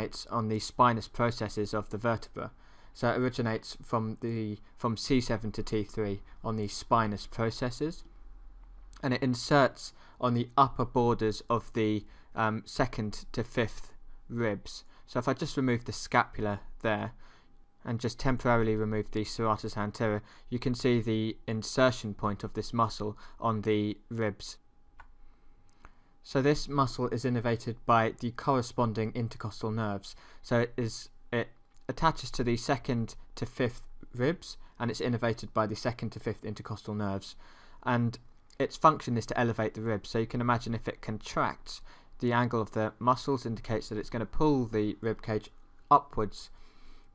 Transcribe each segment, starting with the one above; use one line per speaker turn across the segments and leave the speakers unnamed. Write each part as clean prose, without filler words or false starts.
It's on the spinous processes of the vertebra. So it originates from C7 to T3 on the spinous processes, and it inserts on the upper borders of the 2nd to 5th ribs. So if I just remove the scapula there and just temporarily remove the serratus anterior, you can see the insertion point of this muscle on the ribs. So this muscle is innervated by the corresponding intercostal nerves. So it attaches to the 2nd to 5th ribs, and it's innervated by the 2nd to 5th intercostal nerves. And its function is to elevate the ribs. So you can imagine if it contracts, the angle of the muscles indicates that it's going to pull the rib cage upwards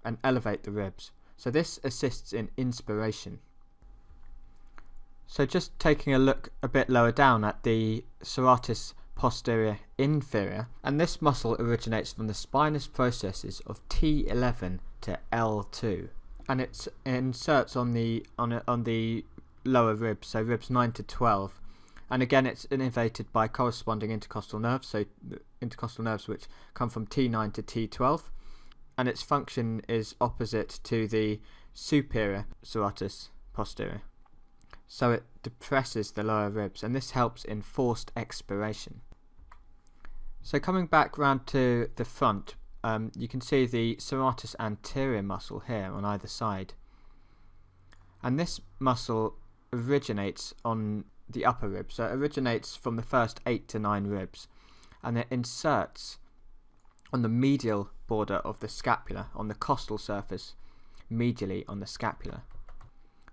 and elevate the ribs. So this assists in inspiration. So just taking a look a bit lower down at the serratus posterior inferior, and this muscle originates from the spinous processes of T11 to L2, and it inserts on the lower ribs, so ribs 9 to 12, and again it's innervated by corresponding intercostal nerves, so the intercostal nerves which come from T9 to T12, and its function is opposite to the superior serratus posterior. So it depresses the lower ribs, and this helps in forced expiration. So coming back round to the front, you can see the serratus anterior muscle here on either side, and this muscle originates on the upper ribs. So it originates from the first 8 to 9 ribs, and it inserts on the medial border of the scapula, on the costal surface, medially on the scapula.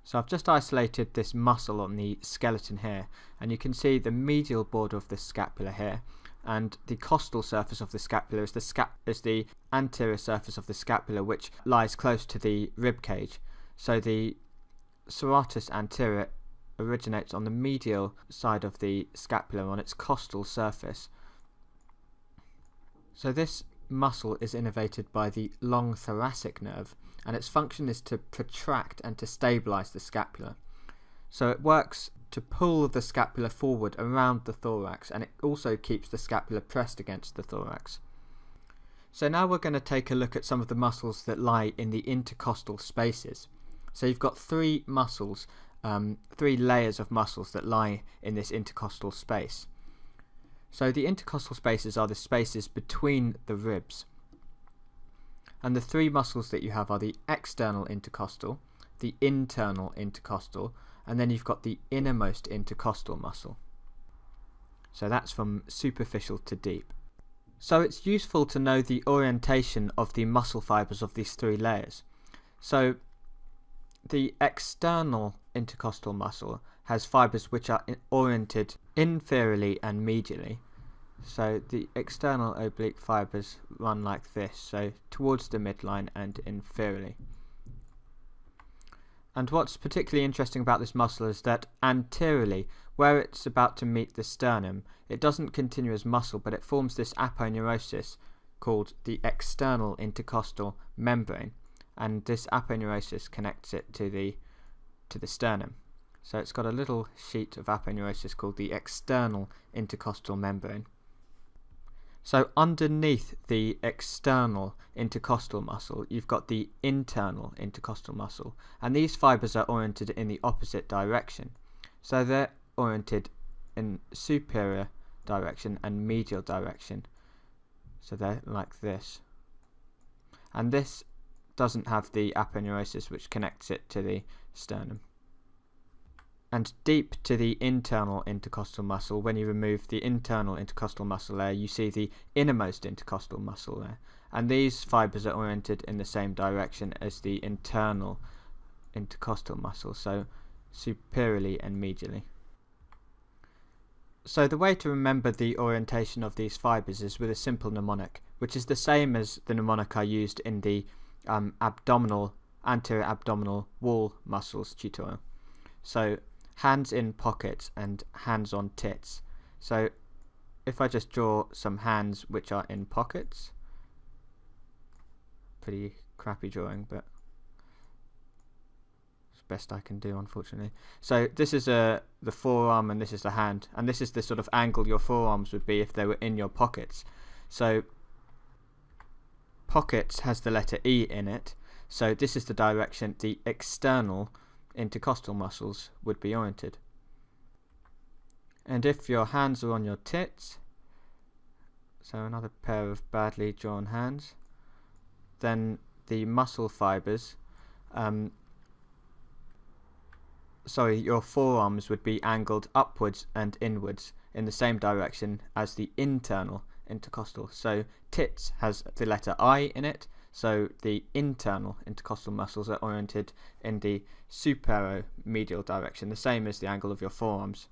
So I've just isolated this muscle on the skeleton here, and you can see the medial border of the scapula here, and the costal surface of the scapula is the anterior surface of the scapula, which lies close to the rib cage. So the serratus anterior originates on the medial side of the scapula on its costal surface. So this muscle is innervated by the long thoracic nerve, and its function is to protract and to stabilize the scapula. So it works to pull the scapula forward around the thorax, and it also keeps the scapula pressed against the thorax. So now we're going to take a look at some of the muscles that lie in the intercostal spaces. So you've got three muscles, 3 layers of muscles that lie in this intercostal space. So the intercostal spaces are the spaces between the ribs. And the 3 muscles that you have are the external intercostal, the internal intercostal, and then you've got the innermost intercostal muscle. So that's from superficial to deep. So it's useful to know the orientation of the muscle fibers of these 3 layers. So the external intercostal muscle has fibers which are oriented inferiorly and medially. So the external oblique fibers run like this, so towards the midline and inferiorly. And what's particularly interesting about this muscle is that anteriorly, where it's about to meet the sternum, it doesn't continue as muscle, but it forms this aponeurosis called the external intercostal membrane, and this aponeurosis connects it to the sternum. So it's got a little sheet of aponeurosis called the external intercostal membrane. So underneath the external intercostal muscle, you've got the internal intercostal muscle, and these fibers are oriented in the opposite direction. So they're oriented in superior direction and medial direction. So they're like this. And this doesn't have the aponeurosis which connects it to the sternum. And deep to the internal intercostal muscle, when you remove the internal intercostal muscle there, you see the innermost intercostal muscle there. And these fibers are oriented in the same direction as the internal intercostal muscle, so superiorly and medially. So the way to remember the orientation of these fibers is with a simple mnemonic, which is the same as the mnemonic I used in the anterior abdominal wall muscles tutorial. So hands in pockets and hands on tits. So if I just draw some hands which are in pockets, pretty crappy drawing, but it's the best I can do, unfortunately. So this is the forearm, and this is the hand, and this is the sort of angle your forearms would be if they were in your pockets. So pocket has the letter E in it, so this is the direction the external intercostal muscles would be oriented. And if your hands are on your tits, so another pair of badly drawn hands, then the muscle fibers, your forearms would be angled upwards and inwards in the same direction as the internal intercostal. So tits has the letter I in it, so the internal intercostal muscles are oriented in the superomedial direction, the same as the angle of your forearms.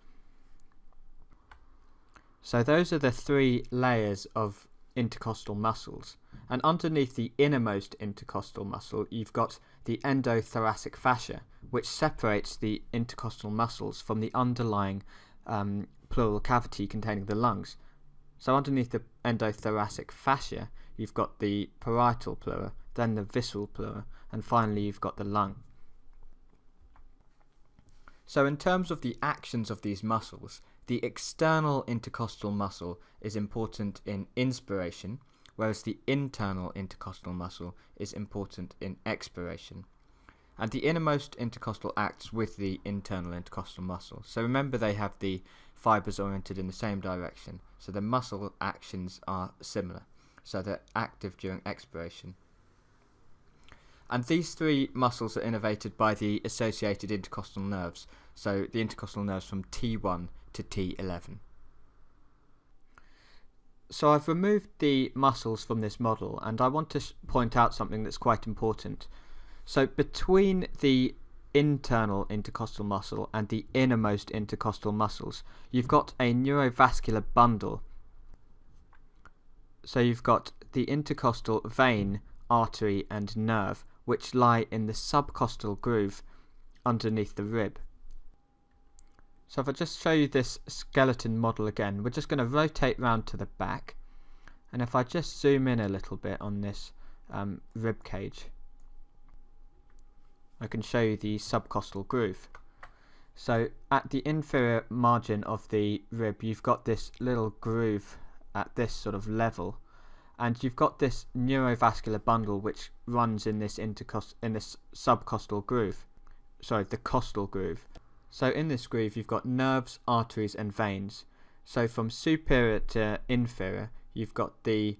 So those are the three layers of intercostal muscles, and underneath the innermost intercostal muscle you've got the endothoracic fascia, which separates the intercostal muscles from the underlying pleural cavity containing the lungs. So underneath the endothoracic fascia you've got the parietal pleura, then the visceral pleura, and finally you've got the lung. So in terms of the actions of these muscles, the external intercostal muscle is important in inspiration, whereas the internal intercostal muscle is important in expiration. And the innermost intercostal acts with the internal intercostal muscle. So remember, they have the fibers oriented in the same direction, so the muscle actions are similar, so they're active during expiration. And these three muscles are innervated by the associated intercostal nerves, so the intercostal nerves from T1 to T11. So I've removed the muscles from this model, and I want to point out something that's quite important. So between the internal intercostal muscle and the innermost intercostal muscles, you've got a neurovascular bundle. So you've got the intercostal vein, artery and nerve, which lie in the subcostal groove underneath the rib. So if I just show you this skeleton model again, we're just going to rotate round to the back, and if I just zoom in a little bit on this rib cage, I can show you the subcostal groove. So at the inferior margin of the rib you've got this little groove at this sort of level, and you've got this neurovascular bundle which runs in this subcostal groove, the costal groove. So in this groove you've got nerves, arteries and veins. So from superior to inferior you've got the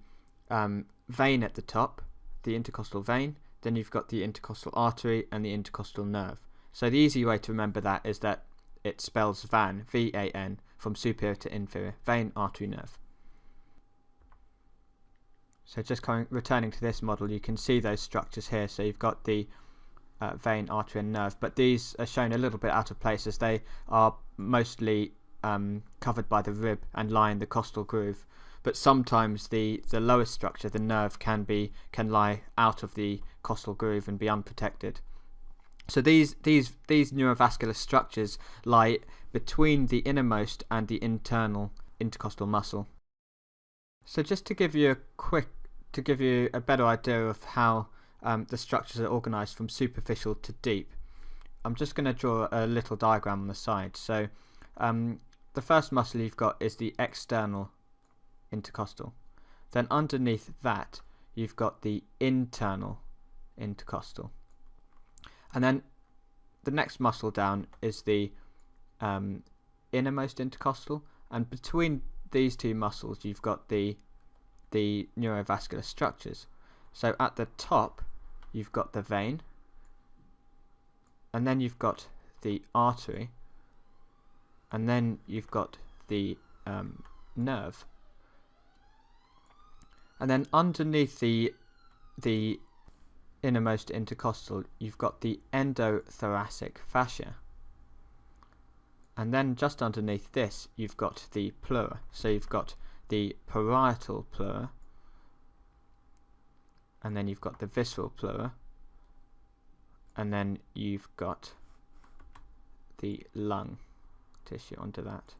vein at the top, the intercostal vein, then you've got the intercostal artery and the intercostal nerve. So the easy way to remember that is that it spells VAN, V-A-N, from superior to inferior, vein, artery, nerve. So just returning to this model, you can see those structures here. So you've got the vein, artery and nerve, but these are shown a little bit out of place as they are mostly covered by the rib and lie in the costal groove. But sometimes the lowest structure, the nerve, can lie out of the costal groove and be unprotected. So these neurovascular structures lie between the innermost and the internal intercostal muscle. So just to give you a better idea of how the structures are organised from superficial to deep, I'm just going to draw a little diagram on the side. So the first muscle you've got is the external intercostal. Then underneath that you've got the internal intercostal, and then the next muscle down is the innermost intercostal, and between these two muscles you've got the neurovascular structures. So at the top you've got the vein, and then you've got the artery, and then you've got the nerve. And then underneath the innermost intercostal you've got the endothoracic fascia, and then just underneath this you've got the pleura. So you've got the parietal pleura, and then you've got the visceral pleura, and then you've got the lung tissue under that.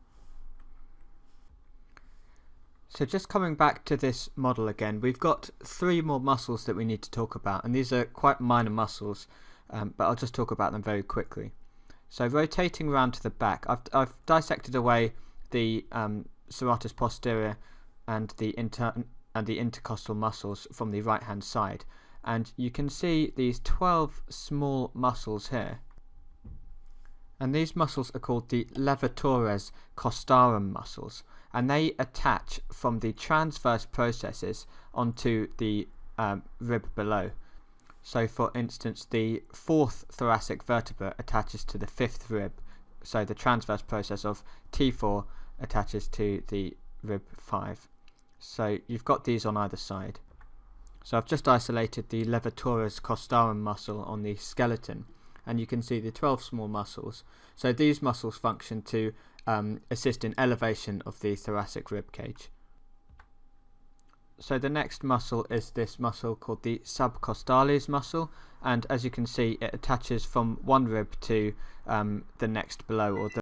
So just coming back to this model again, we've got three more muscles that we need to talk about, and these are quite minor muscles, but I'll just talk about them very quickly. So rotating around to the back, I've dissected away the serratus posterior and the and the intercostal muscles from the right hand side, and you can see these 12 small muscles here, and these muscles are called the levatores costarum muscles, and they attach from the transverse processes onto the rib below. So for instance, the 4th thoracic vertebra attaches to the 5th rib, so the transverse process of T4 attaches to the rib 5. So you've got these on either side. So I've just isolated the levatores costarum muscle on the skeleton, and you can see the 12 small muscles. So these muscles function to assist in elevation of the thoracic rib cage. So the next muscle is this muscle called the subcostalis muscle, and as you can see, it attaches from one rib to the next below, or the